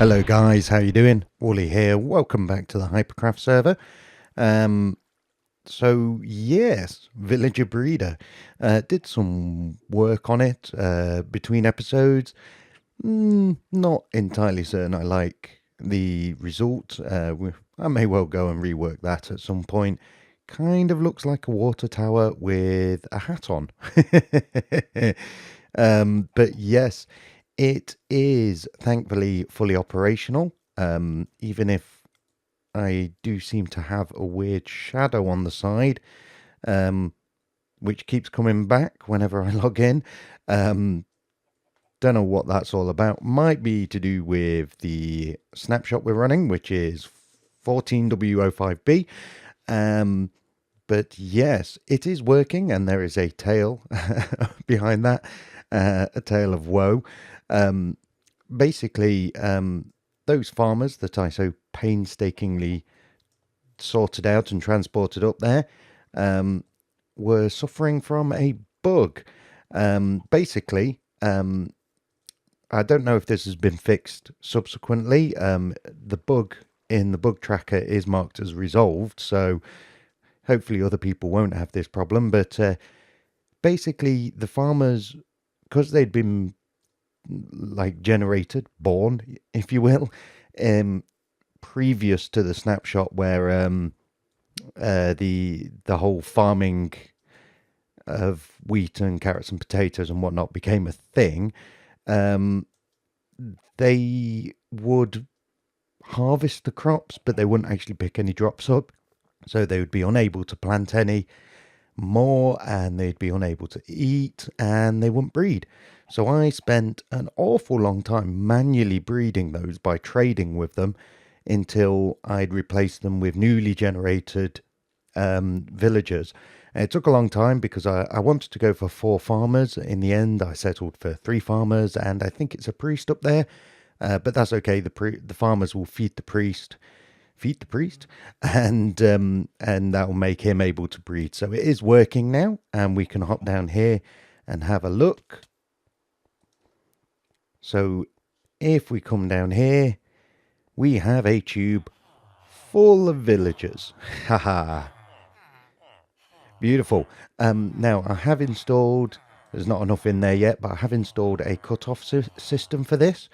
Hello guys, how you doing? Wally here. Welcome back to the Hypercraft server. Um, yes, Villager Breeder. Did some work on it between episodes. Not entirely certain I like the result. I may well go and rework that at some point. Kind of looks like a water tower with a hat on. But yes, it is thankfully fully operational. Even if I do seem to have a weird shadow on the side, um, which keeps coming back whenever I log in. Um, don't know what that's all about. Might be to do with the snapshot we're running, which is 14W05B. Um, but yes, it is working, and there is a tale behind that, a tale of woe. Um, basically, those farmers that I so painstakingly sorted out and transported up there um, were suffering from a bug. Basically, I don't know if this has been fixed subsequently. The bug in the bug tracker is marked as resolved, so hopefully other people won't have this problem. But basically, the farmers, because they'd been like generated, born, if you will, um, previous to the snapshot where the whole farming of wheat and carrots and potatoes and whatnot became a thing, um, they would harvest the crops, but they wouldn't actually pick any drops up. So they would be unable to plant any more and they'd be unable to eat and they wouldn't breed. So I spent an awful long time manually breeding those by trading with them until I'd replaced them with newly generated villagers. And it took a long time because I wanted to go for 4 farmers. In the end, I settled for 3 farmers, and I think it's a priest up there. But that's okay. The farmers will feed the priest, and that will make him able to breed. So it is working now, and we can hop down here and have a look. So if we come down here, we have a tube full of villagers. Haha. Beautiful. Now, I have installed, there's not enough in there yet, but I have installed a cut-off system for this.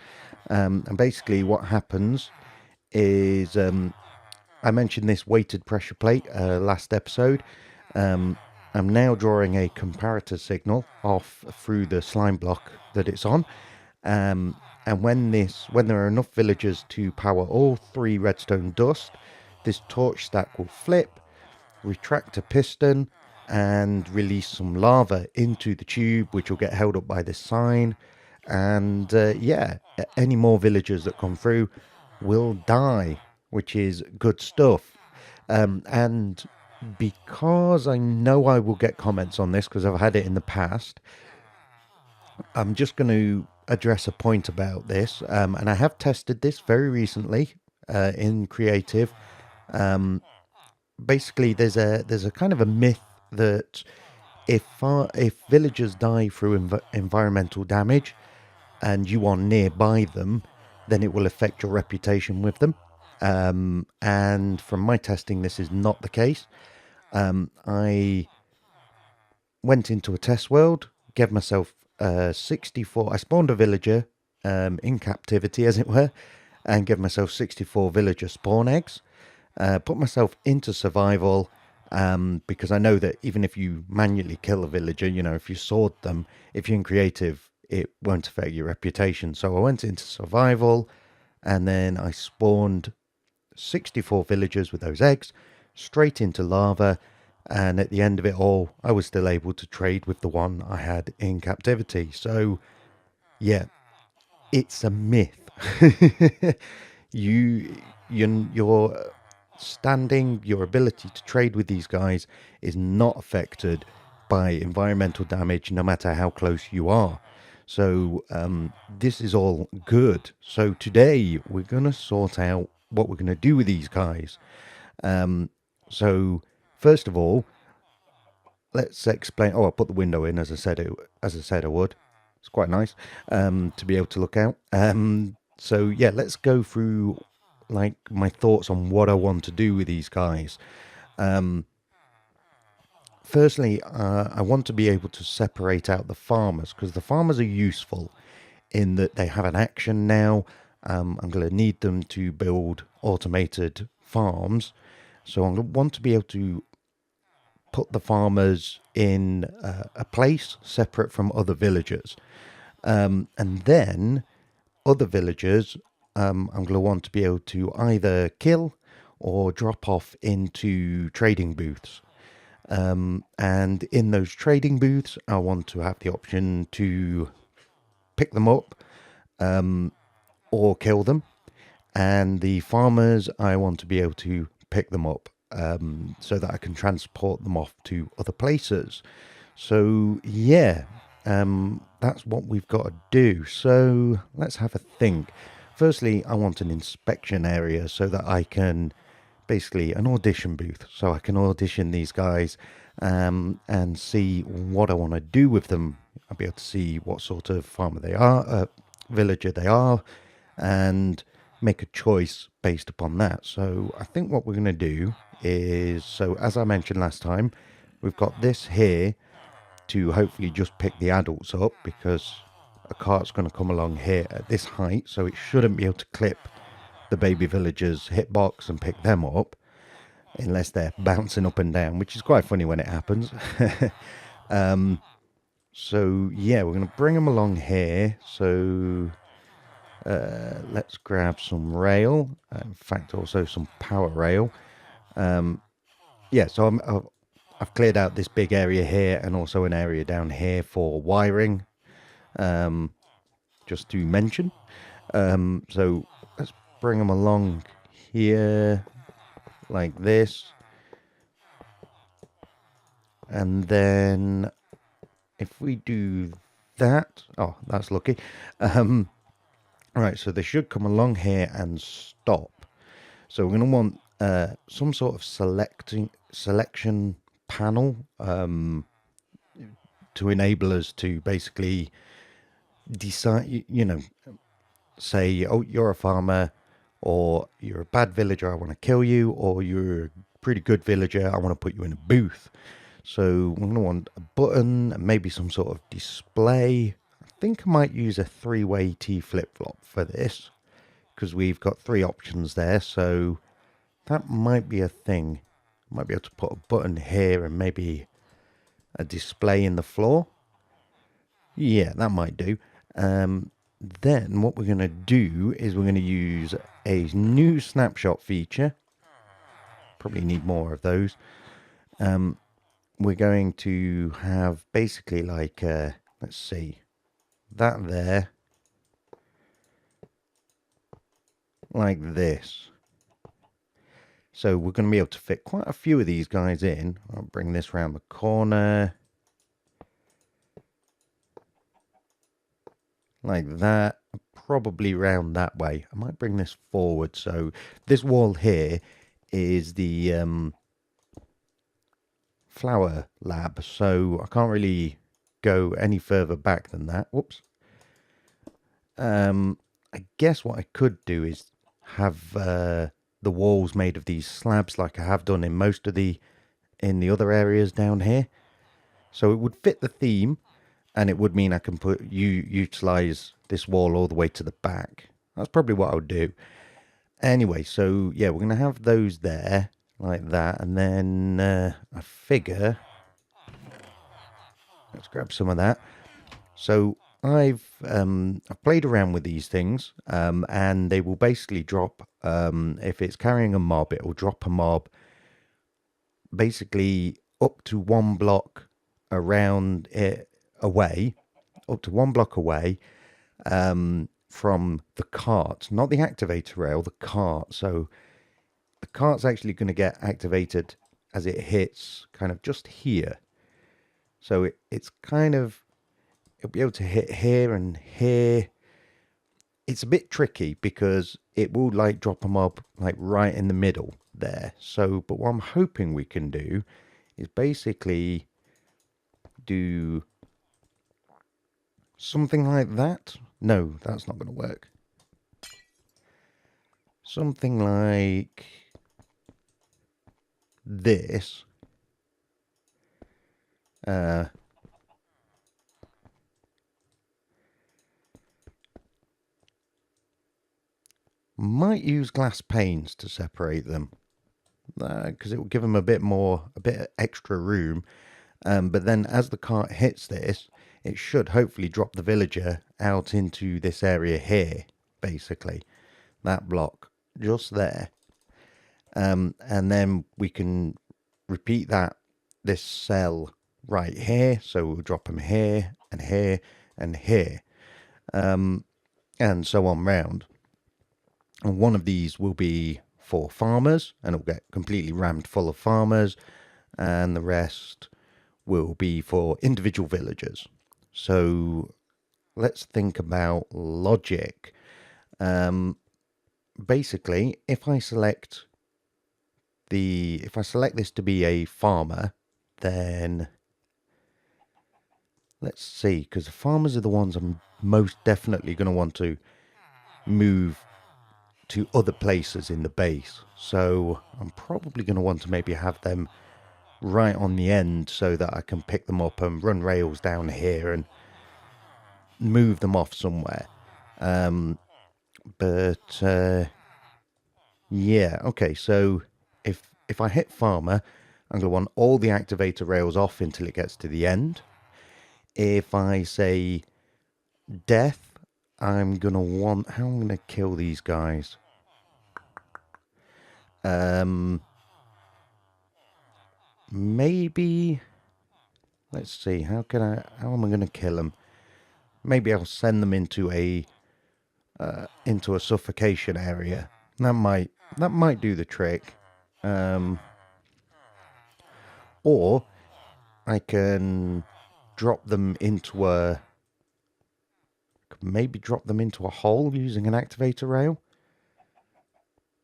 And basically what happens is I mentioned this weighted pressure plate last episode. I'm now drawing a comparator signal off through the slime block that it's on. And when there are enough villagers to power all 3 redstone dust, this torch stack will flip, retract a piston, and release some lava into the tube, which will get held up by this sign. And any more villagers that come through will die, which is good stuff. And because I know I will get comments on this because I've had it in the past, I'm just going to address a point about this. And I have tested this very recently in creative. Basically, there's a kind of a myth that if villagers die through environmental damage and you are nearby them, then it will affect your reputation with them. And from my testing, this is not the case. I went into a test world, gave myself 64. I spawned a villager in captivity, as it were, and gave myself 64 villager spawn eggs. Put myself into survival because I know that even if you manually kill a villager, if you sword them, if you're in creative, it won't affect your reputation. So I went into survival and then I spawned 64 villagers with those eggs straight into lava. And at the end of it all, I was still able to trade with the one I had in captivity. So, yeah, it's a myth. Your standing, your ability to trade with these guys is not affected by environmental damage, no matter how close you are. So this is all good. So today we're going to sort out what we're going to do with these guys. So first of all, let's explain. Oh, I put the window in as I said I would. It's quite nice to be able to look out. So yeah, let's go through like my thoughts on what I want to do with these guys. Firstly, I want to be able to separate out the farmers because the farmers are useful in that they have an action now. I'm going to need them to build automated farms. So I want to be able to put the farmers in a place separate from other villagers. And then other villagers, I'm going to want to be able to either kill or drop off into trading booths. And in those trading booths, I want to have the option to pick them up or kill them. And the farmers, I want to be able to pick them up so that I can transport them off to other places. So, yeah, that's what we've got to do. So, let's have a think. Firstly, I want an inspection area so that I can basically an audition booth so I can audition these guys and see what I want to do with them. I'll be able to see what sort of farmer they are, villager they are, and make a choice based upon that. So I think what we're going to do is, so as I mentioned last time, we've got this here to hopefully just pick the adults up because a cart's going to come along here at this height, so it shouldn't be able to clip the baby villagers hitbox and pick them up unless they're bouncing up and down, which is quite funny when it happens. So yeah, we're going to bring them along here. So let's grab some rail. In fact, also some power rail. Yeah, so I've cleared out this big area here and also an area down here for wiring, just to mention. So let's bring them along here like this. And then if we do that, oh, that's lucky. Right, so they should come along here and stop. So we're going to want some sort of selection panel to enable us to basically decide, say, oh, you're a farmer, or you're a bad villager, I want to kill you, or you're a pretty good villager, I want to put you in a booth. So we're going to want a button and maybe some sort of display. I think I might use a three-way T flip-flop for this because we've got three options there. So that might be a thing. Might be able to put a button here and maybe a display in the floor. Yeah, that might do. Then what we're going to do is we're going to use a new snapshot feature. Probably need more of those. We're going to have basically like, let's see, that there, like this. So we're going to be able to fit quite a few of these guys in. I'll bring this round the corner. Like that. Probably round that way. I might bring this forward. So this wall here is the flower lab. So I can't really go any further back than that. Whoops. I guess what I could do is have the walls made of these slabs like I have done in most of the other areas down here. So it would fit the theme, and it would mean I can utilize this wall all the way to the back. That's probably what I would do. Anyway, so yeah, we're going to have those there like that, and then I figure let's grab some of that. So I've played around with these things, and they will basically drop if it's carrying a mob, it will drop a mob basically up to one block around it away, up to one block away from the cart, not the activator rail, the cart. So the cart's actually going to get activated as it hits kind of just here. So it's kind of, it'll be able to hit here and here. It's a bit tricky because it will like drop a mob like right in the middle there. So, but what I'm hoping we can do is basically do something like that. No, that's not going to work. something like this. Might use glass panes to separate them, because it will give them a bit extra room. But then as the cart hits this, it should hopefully drop the villager out into this area here, basically. That block, just there. And then we can repeat this cell right here. So we'll drop them here, and here, and here. And so on round. And one of these will be for farmers, and it'll get completely rammed full of farmers, and the rest will be for individual villagers. So let's think about logic. Basically, if I select this to be a farmer, then let's see, because the farmers are the ones I'm most definitely going to want to move to other places in the base. So I'm probably going to want to maybe have them right on the end so that I can pick them up and run rails down here and move them off somewhere. Yeah, okay, so if I hit farmer, I'm going to want all the activator rails off until it gets to the end. If I say death, I'm going to want... How am I going to kill these guys? Maybe... Let's see, how am I going to kill them? Maybe I'll send them into a suffocation area. That might do the trick. Or I can drop them into a hole using an activator rail.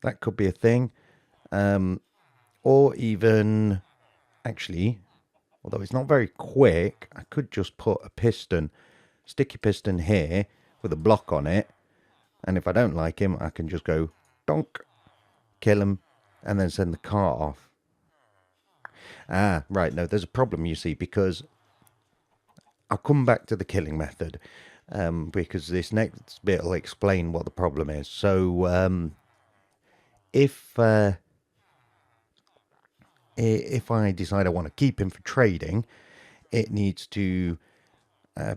That could be a thing. Or even, actually, although it's not very quick, I could just put a sticky piston here with a block on it. And if I don't like him, I can just go donk, kill him, and then send the cart off. Ah, right, no, there's a problem, you see, because I'll come back to the killing method, because this next bit will explain what the problem is. So, if I decide I want to keep him for trading, it needs to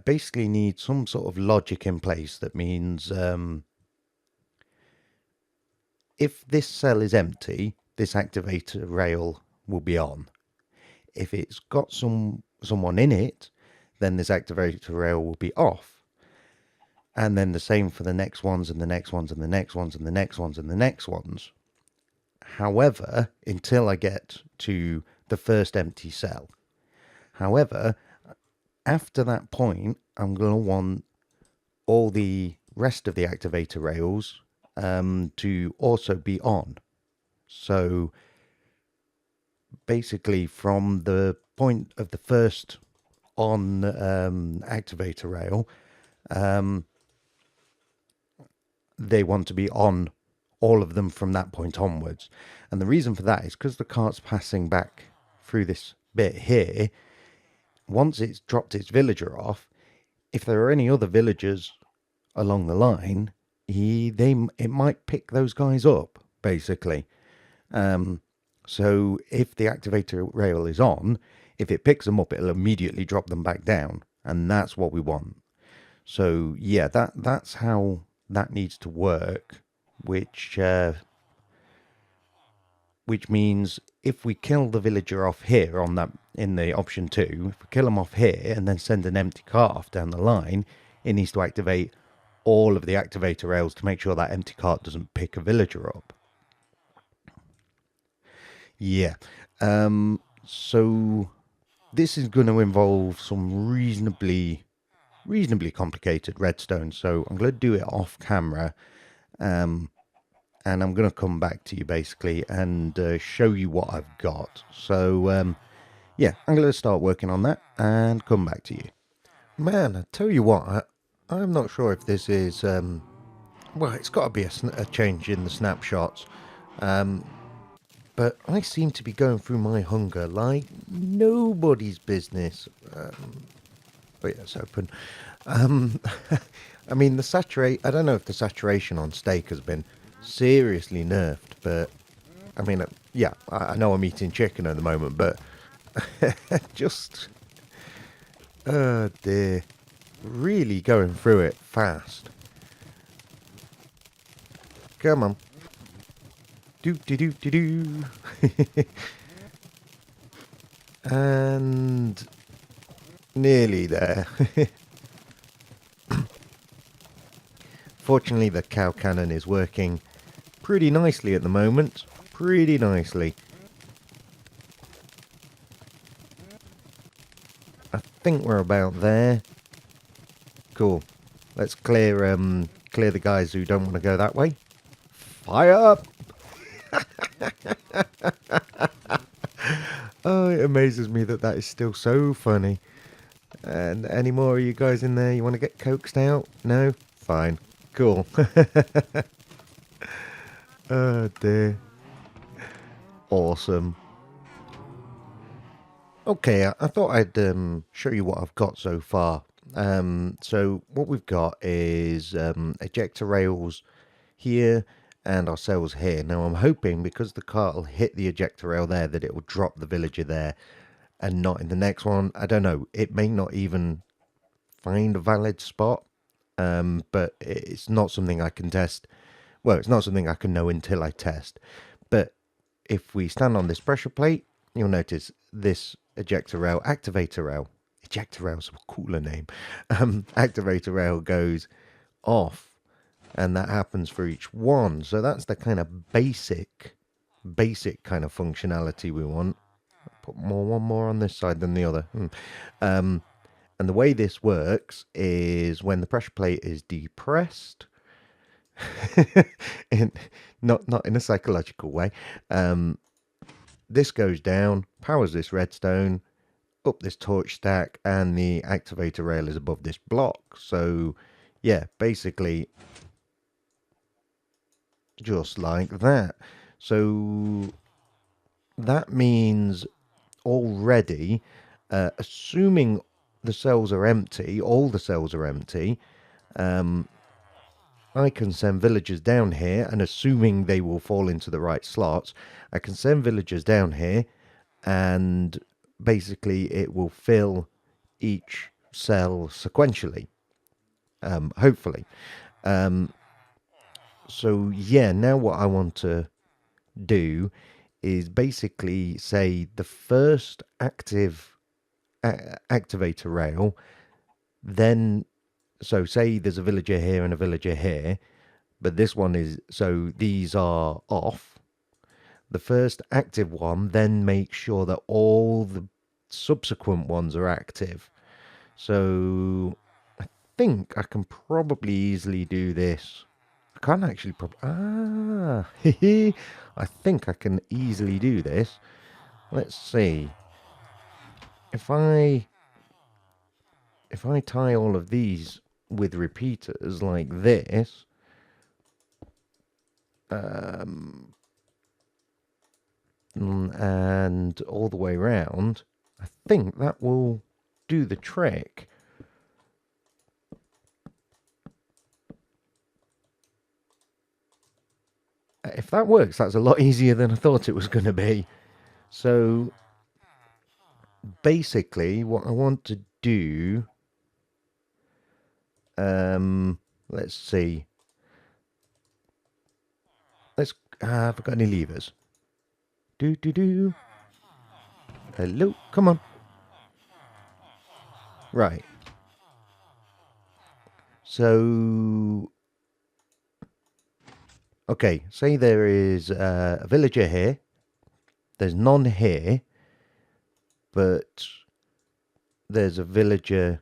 basically need some sort of logic in place. That means if this cell is empty, this activator rail will be on. If it's got someone in it, then this activator rail will be off. And then the same for the next ones, and the next ones, and the next ones, and the next ones, and the next ones. However, until I get to the first empty cell. However, after that point, I'm going to want all the rest of the activator rails to also be on. So basically, from the point of the first on activator rail, they want to be on all of them from that point onwards. And the reason for that is because the cart's passing back through this bit here. Once it's dropped its villager off, if there are any other villagers along the line, it might pick those guys up, basically. So if the activator rail is on, if it picks them up, it'll immediately drop them back down, and that's what we want. So yeah, that's how that needs to work, which means if we kill the villager off here in the option 2, if we kill them off here and then send an empty cart off down the line, it needs to activate all of the activator rails to make sure that empty cart doesn't pick a villager up. Yeah. So this is going to involve some reasonably complicated redstone. So I'm going to do it off camera. And I'm going to come back to you basically and show you what I've got. So, yeah, I'm going to start working on that and come back to you. Man, I tell you what, I'm not sure if this is Well, it's got to be a change in the snapshots. But I seem to be going through my hunger like nobody's business. But yeah, it's open. Um, I mean, I don't know if the saturation on steak has been seriously nerfed, but I mean, yeah, I know I'm eating chicken at the moment, but just, oh dear, really going through it fast. Come on. Do, do, do, do, do. And nearly there. Fortunately, the cow cannon is working pretty nicely at the moment. Pretty nicely. I think we're about there. Cool. Let's clear the guys who don't want to go that way. Fire up! Oh, it amazes me that is still so funny. And any more of you guys in there you want to get coaxed out? No? Fine. Cool. Oh dear. Awesome. Okay, I thought I'd show you what I've got so far. So what we've got is ejector rails here and our cells here. Now I'm hoping because the cart will hit the ejector rail there that it will drop the villager there and not in the next one. I don't know. It may not even find a valid spot, but it's not something I can test. Well, it's not something I can know until I test. But if we stand on this pressure plate, you'll notice this ejector rail, activator rail. Ejector rail's a cooler name. Activator rail goes off, and that happens for each one. So that's the kind of basic kind of functionality we want. Put one more on this side than the other. And the way this works is when the pressure plate is depressed, not in a psychological way. This goes down, powers this redstone, up this torch stack, and the activator rail is above this block. So, yeah, basically, just like that. So, that means already, assuming the cells are empty, all the cells are empty, I can send villagers down here, and assuming they will fall into the right slots, I can send villagers down here, and basically it will fill each cell sequentially, hopefully. So yeah, now what I want to do is basically say the first activator rail, then so say there's a villager here and a villager here, but this one is, so these are off. The first active one then makes sure that all the subsequent ones are active. So I think I can probably easily do this. I can't actually I think I can easily do this. Let's see. If I tie all of these with repeaters like this, and all the way around, I think that will do the trick. If that works, that's a lot easier than I thought it was going to be. So basically what I want to do, let's see. Have I got any levers? Do. Hello, come on. Right. So, okay, say there is a villager here. There's none here, but there's a villager.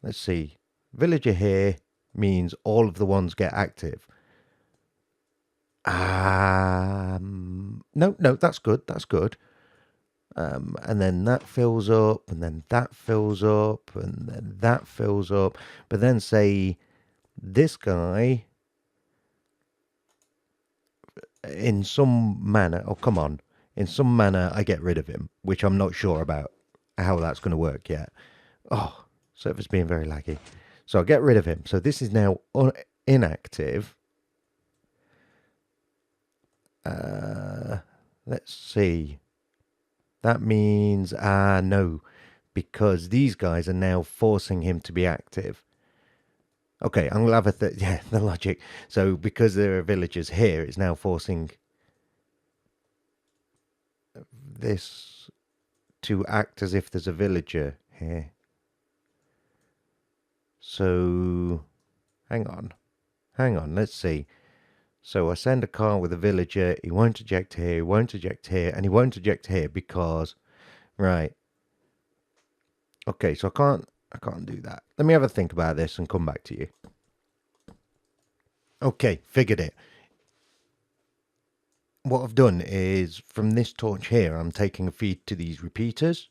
Let's see. Villager here means all of the ones get active. No, that's good. That's good. And then that fills up, and then that fills up, and then that fills up. But then say this guy in some manner, oh come on, in some manner I get rid of him, which I'm not sure about how that's going to work yet. Oh, server's being very laggy. So I get rid of him. So this is now inactive. Let's see. That means, no, because these guys are now forcing him to be active. Okay, I'm gonna have yeah, the logic. So because there are villagers here, it's now forcing this to act as if there's a villager here. So hang on, let's see. So I send a car with a villager, he won't eject here, he won't eject here, and he won't eject here because, right. Okay, so I can't do that. Let me have a think about this and come back to you. Okay, figured it. What I've done is from this torch here, I'm taking a feed to these repeaters.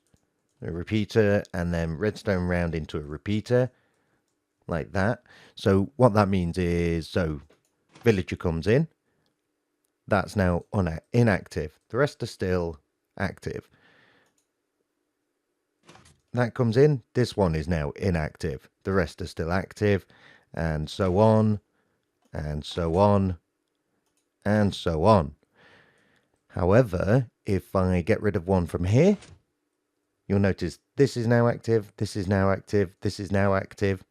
A repeater and then redstone round into a repeater like that. So what that means is, so villager comes in, that's now inactive. The rest are still active. That comes in, this one is now inactive. The rest are still active, and so on, and so on, and so on. However, if I get rid of one from here, you'll notice this is now active, this is now active, this is now active.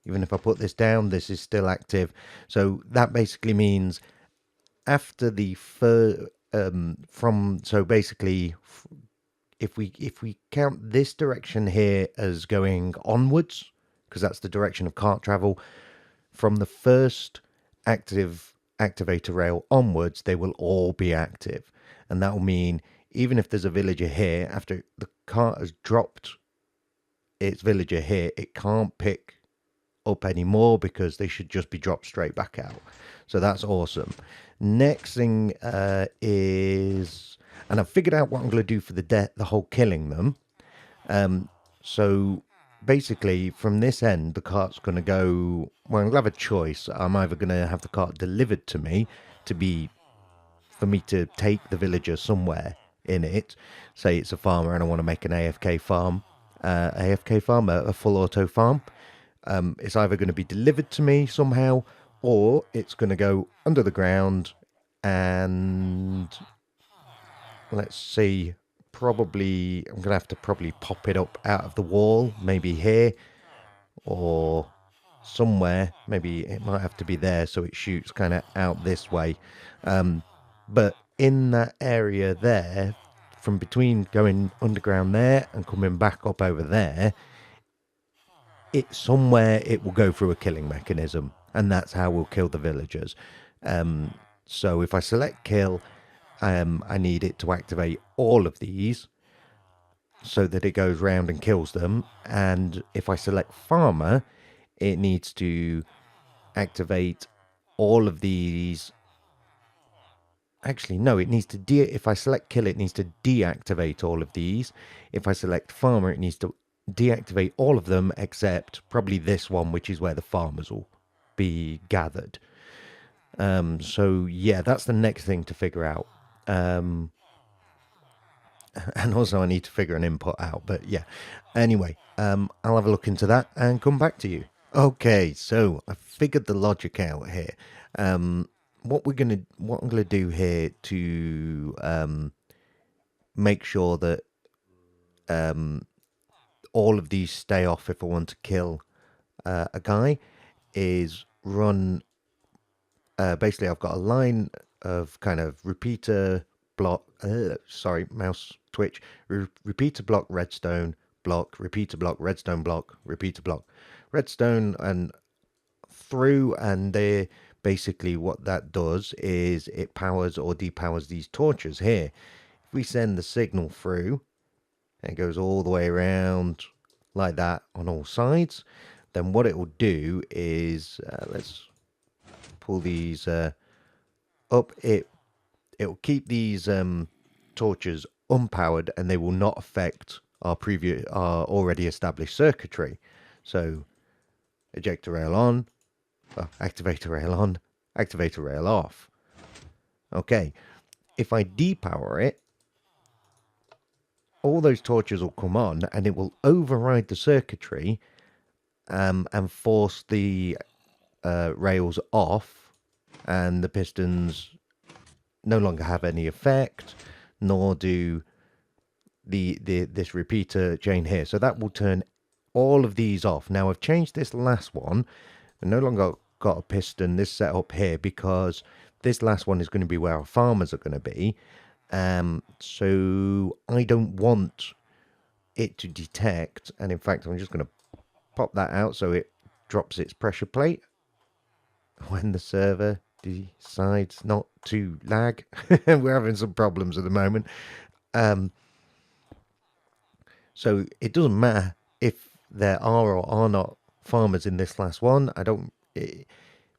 Even if I put this down, this is still active. So that basically means after the so basically if we count this direction here as going onwards, because that's the direction of cart travel, from the first activator rail onwards, they will all be active. And that will mean even if there's a villager here, after the cart has dropped its villager here, it can't pick up anymore because they should just be dropped straight back out. So that's awesome. Next thing is, and I've figured out what I'm going to do for the whole killing them. So basically from this end, the cart's going to go, well, I'm going to have a choice. I'm either going to have the cart delivered to me for me to take the villager somewhere in it. Say it's a farmer and I want to make an AFK farm, a full auto farm. It's either going to be delivered to me somehow, or it's going to go under the ground and let's see, probably I'm going to have to probably pop it up out of the wall, maybe here or somewhere. Maybe it might have to be there so it shoots kind of out this way. But in that area there, from between going underground there and coming back up over there, somewhere it will go through a killing mechanism, and that's how we'll kill the villagers. So if I select kill, I need it to activate all of these so that it goes round and kills them. And if I select farmer, it needs to activate all of these. Actually, no, it needs to if I select kill, it needs to deactivate all of these. If I select farmer, it needs to deactivate all of them except probably this one, which is where the farmers will be gathered. So yeah, that's the next thing to figure out. And also I need to figure an input out, but yeah. Anyway, I'll have a look into that and come back to you. Okay, so I figured the logic out here. What I'm gonna do here to make sure that all of these stay off if I want to kill a guy is run. Basically, I've got a line of kind of repeater block. Sorry, mouse twitch. Repeater block, redstone block, repeater block, redstone block, repeater block, redstone, and through. And they basically what that does is it powers or depowers these torches here. If we send the signal through, and it goes all the way around like that on all sides, then what it will do is let's pull these up. It'll keep these torches unpowered, and they will not affect our already established circuitry. So ejector rail on, activator rail on, activator rail off. Okay, if I depower it, all those torches will come on and it will override the circuitry and force the rails off, and the pistons no longer have any effect, nor do the this repeater chain here. So that will turn all of these off. Now I've changed this last one. I no longer got a piston this setup here because this last one is going to be where our farmers are going to be. So I don't want it to detect, and in fact I'm just going to pop that out so it drops its pressure plate when the server decides not to lag. We're having some problems at the moment. So it doesn't matter if there are or are not farmers in this last one. I don't.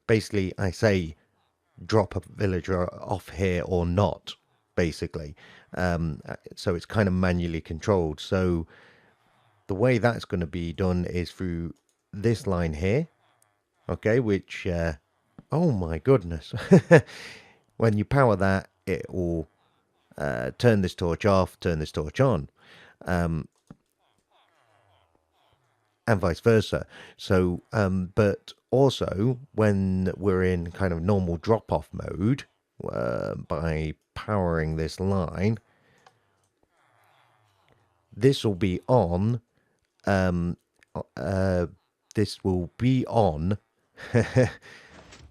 Basically, I say drop a villager off here or not. Basically, so it's kind of manually controlled. So the way that's going to be done is through this line here. Okay, which oh my goodness, when you power that, it will turn this torch off, turn this torch on. And vice versa. So, but also when we're in kind of normal drop off mode, by powering this line, this will be on. Um, this will be on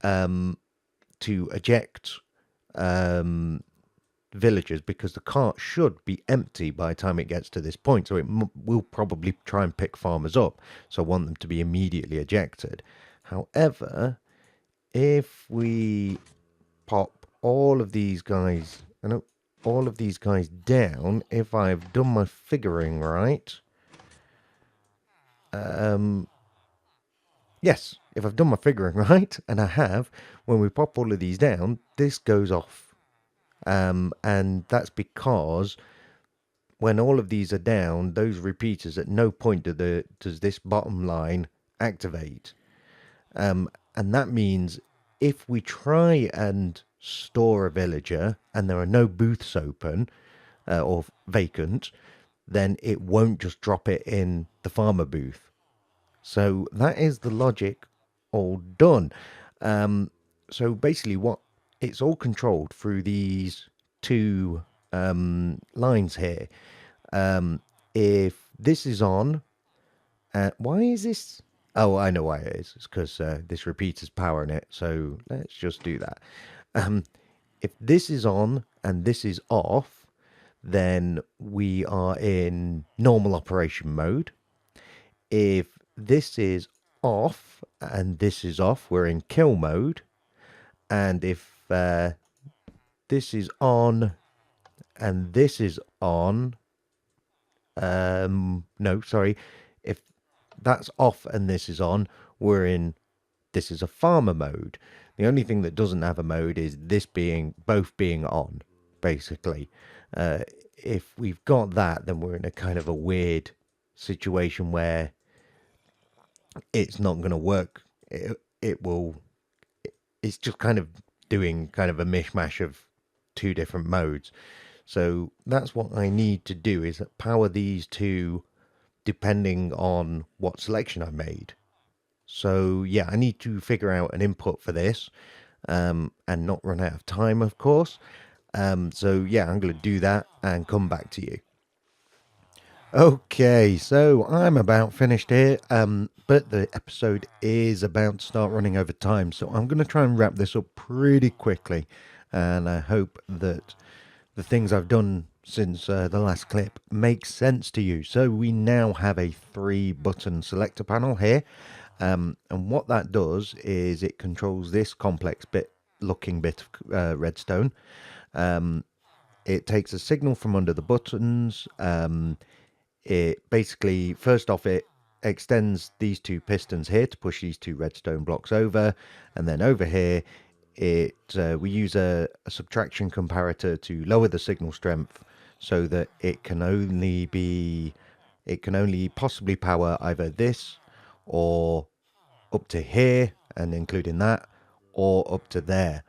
to eject villagers because the cart should be empty by the time it gets to this point. So it will probably try and pick farmers up. So I want them to be immediately ejected. However, if we pop all of these guys, all of these guys down, if I've done my figuring right, yes, if I've done my figuring right, and I have, when we pop all of these down, this goes off. And that's because when all of these are down, those repeaters at no point does this bottom line activate. And that means if we try and store a villager and there are no booths open or vacant, then it won't just drop it in the farmer booth. So that is the logic all done. So basically, what it's all controlled through these two lines here. If this is on, why is this? Oh, I know why it is. It's because this repeater's powering it. So let's just do that. If this is on and this is off, then we are in normal operation mode. If this is off and this is off, we're in kill mode. And if this is on and this is on, no, sorry. If that's off and this is on, we're in, this is a farmer mode. The only thing that doesn't have a mode is this being, both being on, basically. If we've got that, then we're in a kind of a weird situation where it's not going to work. It will, it's just kind of doing kind of a mishmash of two different modes. So that's what I need to do, is power these two depending on what selection I made. So yeah, I need to figure out an input for this and not run out of time, of course. So yeah, I'm going to do that and come back to you. Okay, so I'm about finished here, but the episode is about to start running over time, so I'm going to try and wrap this up pretty quickly, and I hope that the things I've done since the last clip make sense to you. So we now have a 3-button selector panel here, and what that does is it controls this complex looking bit of redstone. It takes a signal from under the buttons. It basically, first off, it extends these two pistons here to push these two redstone blocks over, and then over here we use a subtraction comparator to lower the signal strength so that it can only possibly power either this or up to here, and including that, or up to there.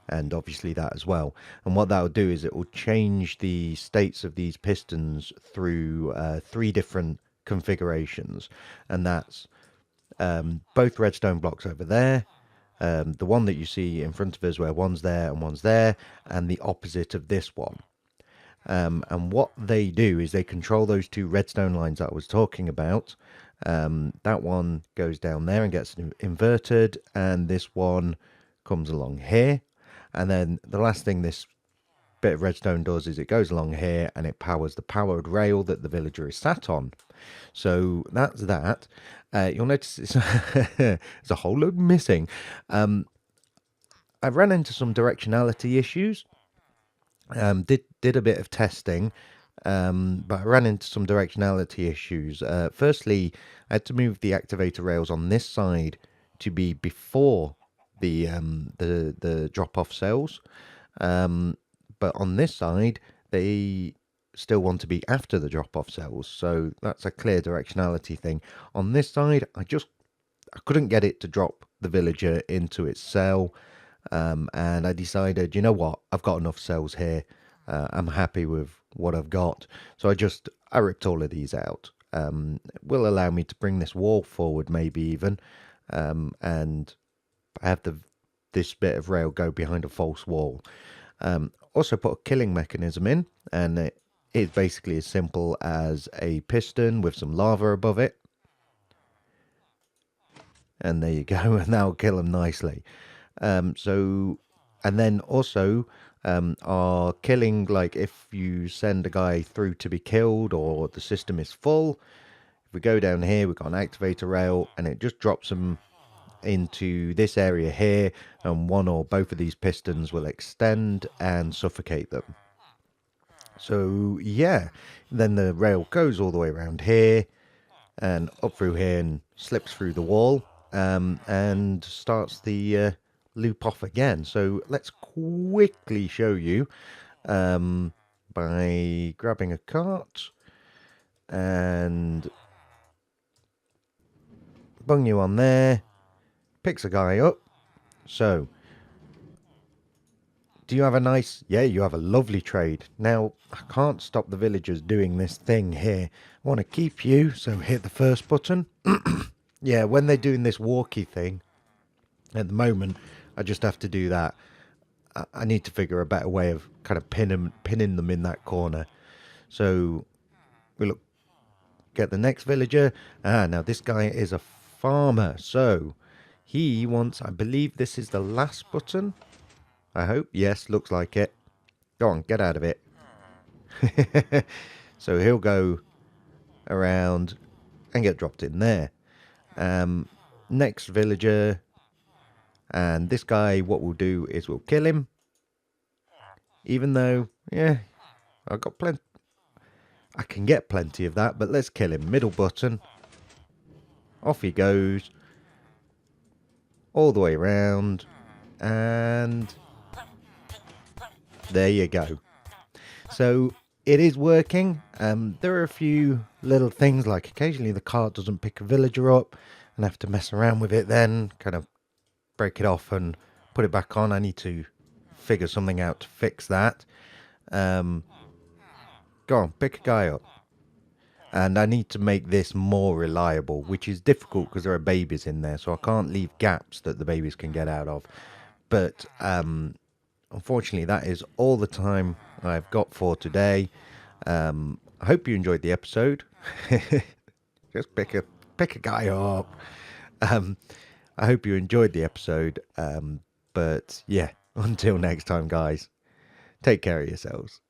and obviously that as well. And what that will do is it will change the states of these pistons through 3 different configurations, and that's both redstone blocks over there, the one that you see in front of us where one's there and one's there, and the opposite of this one. And what they do is they control those 2 redstone lines that I was talking about. That one goes down there and gets inverted, and this one comes along here. And then the last thing this bit of redstone does is it goes along here and it powers the powered rail that the villager is sat on. So that's that. You'll notice there's a whole load missing. I've run into some directionality issues. Did a bit of testing, but I ran into some directionality issues. Firstly, I had to move the activator rails on this side to be before the drop off cells, but on this side they still want to be after the drop off cells. So that's a clear directionality thing. On this side, I couldn't get it to drop the villager into its cell. And I decided, you know what, I've got enough cells here. I'm happy with what I've got. So I ripped all of these out. It will allow me to bring this wall forward, maybe even. And have this bit of rail go behind a false wall. Also put a killing mechanism in, and it is basically as simple as a piston with some lava above it. And there you go, and that'll kill them nicely. And then also are killing, like if you send a guy through to be killed or the system is full, if we go down here, we've got an activator rail and it just drops them into this area here, and one or both of these pistons will extend and suffocate them. So yeah, then the rail goes all the way around here and up through here and slips through the wall, and starts the loop off again. So let's quickly show you by grabbing a cart and bung you on there, picks a guy up. So do you have a nice, yeah, you have a lovely trade. Now I can't stop the villagers doing this thing here. I want to keep you, so hit the first button. Yeah, when they're doing this walkie thing at the moment, I just have to do that. I need to figure a better way of kind of pinning them in that corner. So we get the next villager. Now this guy is a farmer, so he wants, I believe this is the last button. I hope. Yes, looks like it. Go on, get out of it. So he'll go around and get dropped in there. Next villager. And this guy, what we'll do is we'll kill him. Even though, yeah, I've got plenty. I can get plenty of that, but let's kill him. Middle button. Off he goes. All the way around. And there you go. So it is working. There are a few little things, like occasionally the cart doesn't pick a villager up and I have to mess around with it then, kind of break it off and put it back on. I need to figure something out to fix that. Go on, pick a guy up. And I need to make this more reliable, which is difficult because there are babies in there, so I can't leave gaps that the babies can get out of. But unfortunately, that is all the time I've got for today. I hope you enjoyed the episode. Just pick a guy up. I hope you enjoyed the episode. But yeah, until next time, guys, take care of yourselves.